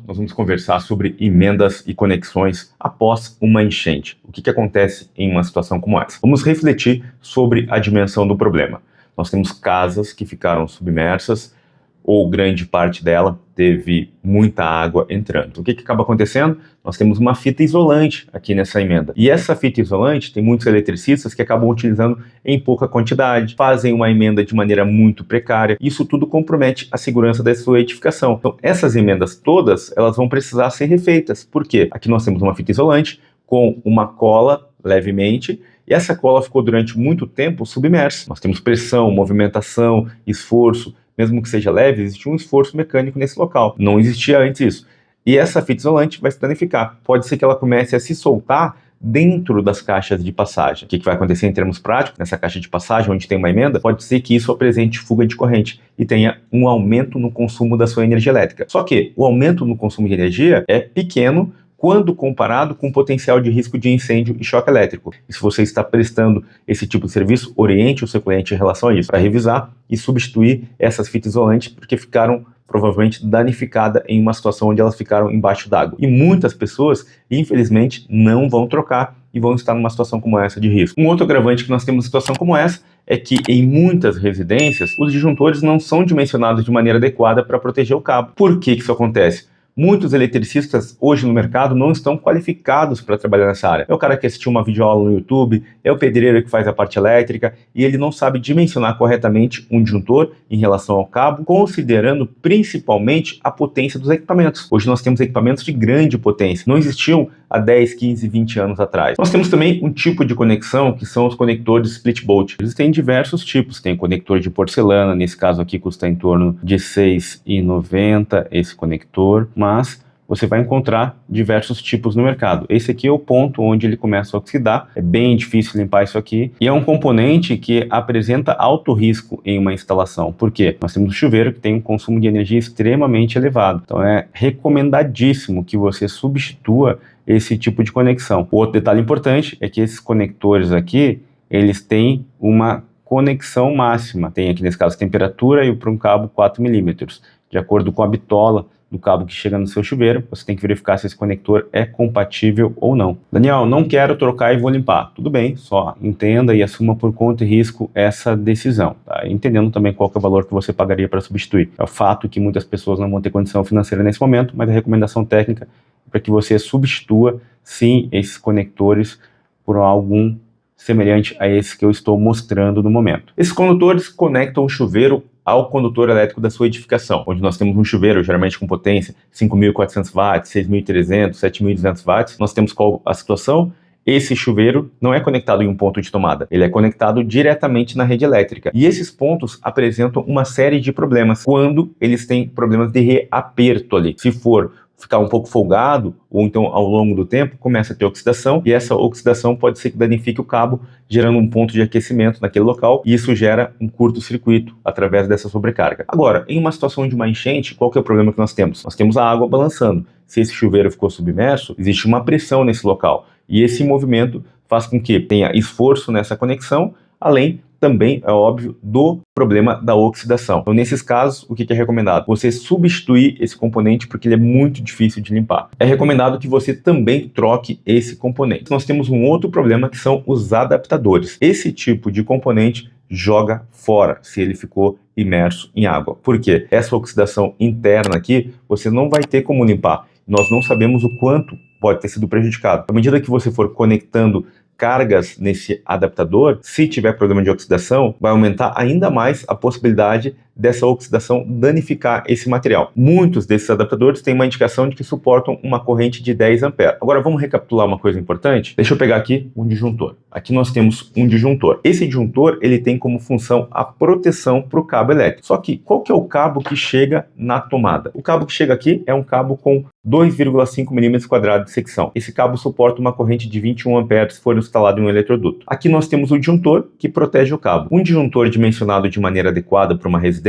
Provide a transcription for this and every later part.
nós vamos conversar sobre emendas e conexões após uma enchente. O que acontece em uma situação como essa? Vamos refletir sobre a dimensão do problema. Nós temos casas que ficaram submersas, ou grande parte dela teve muita água entrando. O que acaba acontecendo? Nós temos uma fita isolante aqui nessa emenda. E essa fita isolante tem muitos eletricistas que acabam utilizando em pouca quantidade, fazem uma emenda de maneira muito precária. Isso tudo compromete a segurança da sua edificação. Então, essas emendas todas, elas vão precisar ser refeitas. Por quê? Aqui nós temos uma fita isolante com uma cola levemente, e essa cola ficou durante muito tempo submersa. Nós temos pressão, movimentação, esforço. Mesmo que seja leve, existe um esforço mecânico nesse local. Não existia antes isso. E essa fita isolante vai se danificar. Pode ser que ela comece a se soltar dentro das caixas de passagem. O que vai acontecer em termos práticos? Nessa caixa de passagem, onde tem uma emenda, pode ser que isso apresente fuga de corrente e tenha um aumento no consumo da sua energia elétrica. Só que o aumento no consumo de energia é pequeno quando comparado com o potencial de risco de incêndio e choque elétrico. E se você está prestando esse tipo de serviço, oriente o seu cliente em relação a isso, para revisar e substituir essas fitas isolantes, porque ficaram provavelmente danificadas em uma situação onde elas ficaram embaixo d'água. E muitas pessoas, infelizmente, não vão trocar e vão estar numa situação como essa de risco. Um outro agravante que nós temos em situação como essa é que em muitas residências, os disjuntores não são dimensionados de maneira adequada para proteger o cabo. Por que isso acontece? Muitos eletricistas hoje no mercado não estão qualificados para trabalhar nessa área. É o cara que assistiu uma videoaula no YouTube, é o pedreiro que faz a parte elétrica e ele não sabe dimensionar corretamente um disjuntor em relação ao cabo, considerando principalmente a potência dos equipamentos. Hoje nós temos equipamentos de grande potência, não existiam há 10, 15, 20 anos atrás. Nós temos também um tipo de conexão que são os conectores split bolt. Eles têm diversos tipos, tem conector de porcelana, nesse caso aqui custa em torno de R$ 6,90 esse conector, mas você vai encontrar diversos tipos no mercado. Esse aqui é o ponto onde ele começa a oxidar, é bem difícil limpar isso aqui, e é um componente que apresenta alto risco em uma instalação. Por quê? Nós temos um chuveiro que tem um consumo de energia extremamente elevado, então é recomendadíssimo que você substitua esse tipo de conexão. O outro detalhe importante é que esses conectores aqui, eles têm uma conexão máxima, tem aqui nesse caso temperatura e para um cabo 4 milímetros, de acordo com a bitola do cabo que chega no seu chuveiro, você tem que verificar se esse conector é compatível ou não. Daniel, não quero trocar e vou limpar. Tudo bem, só entenda e assuma por conta e risco essa decisão, tá? Entendendo também qual que é o valor que você pagaria para substituir. É o fato que muitas pessoas não vão ter condição financeira nesse momento, mas a recomendação técnica é para que você substitua, sim, esses conectores por algum semelhante a esse que eu estou mostrando no momento. Esses condutores conectam o chuveiro ao condutor elétrico da sua edificação, onde nós temos um chuveiro geralmente com potência 5.400 watts, 6.300, 7.200 watts. Nós temos qual a situação? Esse chuveiro não é conectado em um ponto de tomada, ele é conectado diretamente na rede elétrica. E esses pontos apresentam uma série de problemas quando eles têm problemas de reaperto ali. Se for ficar um pouco folgado, ou então ao longo do tempo começa a ter oxidação, e essa oxidação pode ser que danifique o cabo, gerando um ponto de aquecimento naquele local, e isso gera um curto-circuito através dessa sobrecarga. Agora, em uma situação de uma enchente, qual que é o problema que nós temos? Nós temos a água balançando. Se esse chuveiro ficou submerso, existe uma pressão nesse local, e esse movimento faz com que tenha esforço nessa conexão, além também, é óbvio, do problema da oxidação. Então, nesses casos, o que é recomendado? Você substituir esse componente porque ele é muito difícil de limpar. É recomendado que você também troque esse componente. Nós temos um outro problema que são os adaptadores. Esse tipo de componente joga fora se ele ficou imerso em água. Por quê? Essa oxidação interna aqui, você não vai ter como limpar. Nós não sabemos o quanto pode ter sido prejudicado. À medida que você for conectando cargas nesse adaptador, se tiver problema de oxidação, vai aumentar ainda mais a possibilidade dessa oxidação danificar esse material. Muitos desses adaptadores têm uma indicação de que suportam uma corrente de 10 amperes. Agora vamos recapitular uma coisa importante? Deixa eu pegar aqui um disjuntor. Aqui nós temos um disjuntor. Esse disjuntor, ele tem como função a proteção para o cabo elétrico. Só que qual que é o cabo que chega na tomada? O cabo que chega aqui é um cabo com 2,5 milímetros quadrados de secção. Esse cabo suporta uma corrente de 21 amperes se for instalado em um eletroduto. Aqui nós temos o disjuntor que protege o cabo. Um disjuntor dimensionado de maneira adequada para uma residência,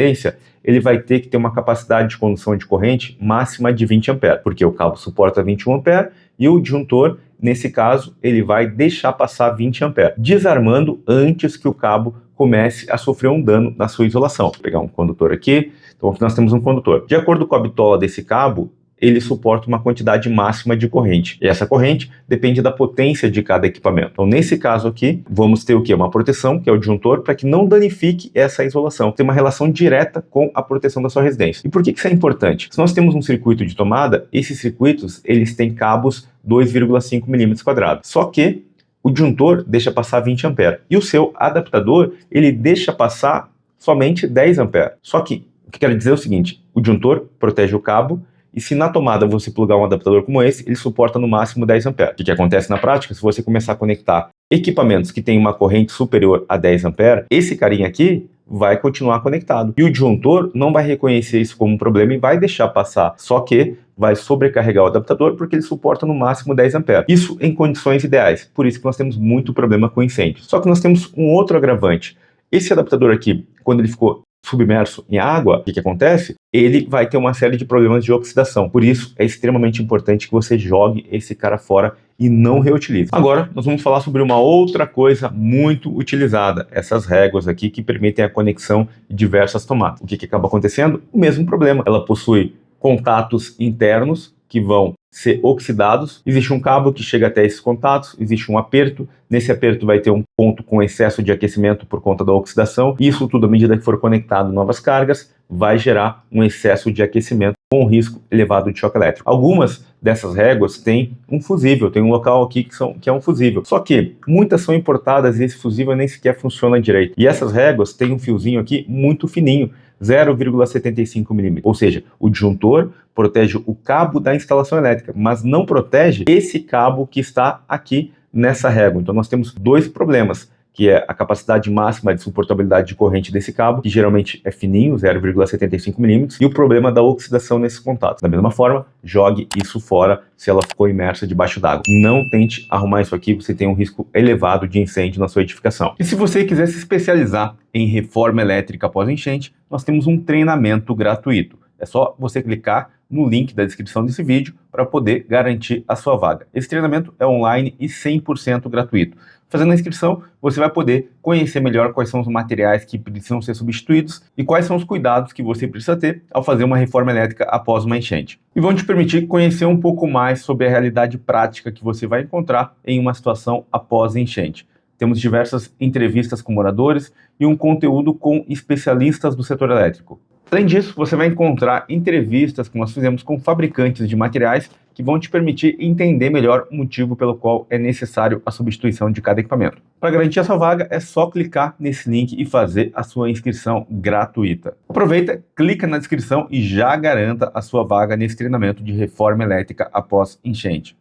ele vai ter que ter uma capacidade de condução de corrente máxima de 20 amperes, porque o cabo suporta 21 amperes e o disjuntor, nesse caso, ele vai deixar passar 20 amperes, desarmando antes que o cabo comece a sofrer um dano na sua isolação. Vou pegar um condutor aqui. Então aqui nós temos um condutor. De acordo com a bitola desse cabo, ele suporta uma quantidade máxima de corrente. E essa corrente depende da potência de cada equipamento. Então, nesse caso aqui, vamos ter o quê? Uma proteção, que é o disjuntor, para que não danifique essa isolação. Tem uma relação direta com a proteção da sua residência. E por que isso é importante? Se nós temos um circuito de tomada, esses circuitos, eles têm cabos 2,5 milímetros quadrados. Só que o disjuntor deixa passar 20 amperes. E o seu adaptador, ele deixa passar somente 10 amperes. Só que, o que eu quero dizer é o seguinte, o disjuntor protege o cabo, e se na tomada você plugar um adaptador como esse, ele suporta no máximo 10 amperes. O que acontece na prática? Se você começar a conectar equipamentos que têm uma corrente superior a 10 amperes, esse carinha aqui vai continuar conectado. E o disjuntor não vai reconhecer isso como um problema e vai deixar passar. Só que vai sobrecarregar o adaptador porque ele suporta no máximo 10 amperes. Isso em condições ideais. Por isso que nós temos muito problema com incêndio. Só que nós temos um outro agravante. Esse adaptador aqui, quando ele ficou submerso em água, o que acontece? Ele vai ter uma série de problemas de oxidação. Por isso, é extremamente importante que você jogue esse cara fora e não reutilize. Agora, nós vamos falar sobre uma outra coisa muito utilizada. Essas réguas aqui que permitem a conexão de diversas tomadas. O que acaba acontecendo? O mesmo problema. Ela possui contatos internos que vão ser oxidados, existe um cabo que chega até esses contatos, existe um aperto, nesse aperto vai ter um ponto com excesso de aquecimento por conta da oxidação, e isso tudo, à medida que for conectado novas cargas, vai gerar um excesso de aquecimento com risco elevado de choque elétrico. Algumas dessas réguas têm um fusível, tem um local aqui que é um fusível, só que muitas são importadas e esse fusível nem sequer funciona direito, e essas réguas têm um fiozinho aqui muito fininho, 0,75 milímetros, ou seja, o disjuntor protege o cabo da instalação elétrica, mas não protege esse cabo que está aqui nessa régua. Então nós temos dois problemas, que é a capacidade máxima de suportabilidade de corrente desse cabo, que geralmente é fininho, 0,75 milímetros, e o problema da oxidação nesses contatos. Da mesma forma, jogue isso fora se ela ficou imersa debaixo d'água. Não tente arrumar isso aqui, você tem um risco elevado de incêndio na sua edificação. E se você quiser se especializar em reforma elétrica após enchente, nós temos um treinamento gratuito. É só você clicar no link da descrição desse vídeo para poder garantir a sua vaga. Esse treinamento é online e 100% gratuito. Fazendo a inscrição, você vai poder conhecer melhor quais são os materiais que precisam ser substituídos e quais são os cuidados que você precisa ter ao fazer uma reforma elétrica após uma enchente. E vão te permitir conhecer um pouco mais sobre a realidade prática que você vai encontrar em uma situação após enchente. Temos diversas entrevistas com moradores e um conteúdo com especialistas do setor elétrico. Além disso, você vai encontrar entrevistas que nós fizemos com fabricantes de materiais que vão te permitir entender melhor o motivo pelo qual é necessário a substituição de cada equipamento. Para garantir a sua vaga, é só clicar nesse link e fazer a sua inscrição gratuita. Aproveita, clica na descrição e já garanta a sua vaga nesse treinamento de reforma elétrica após enchente.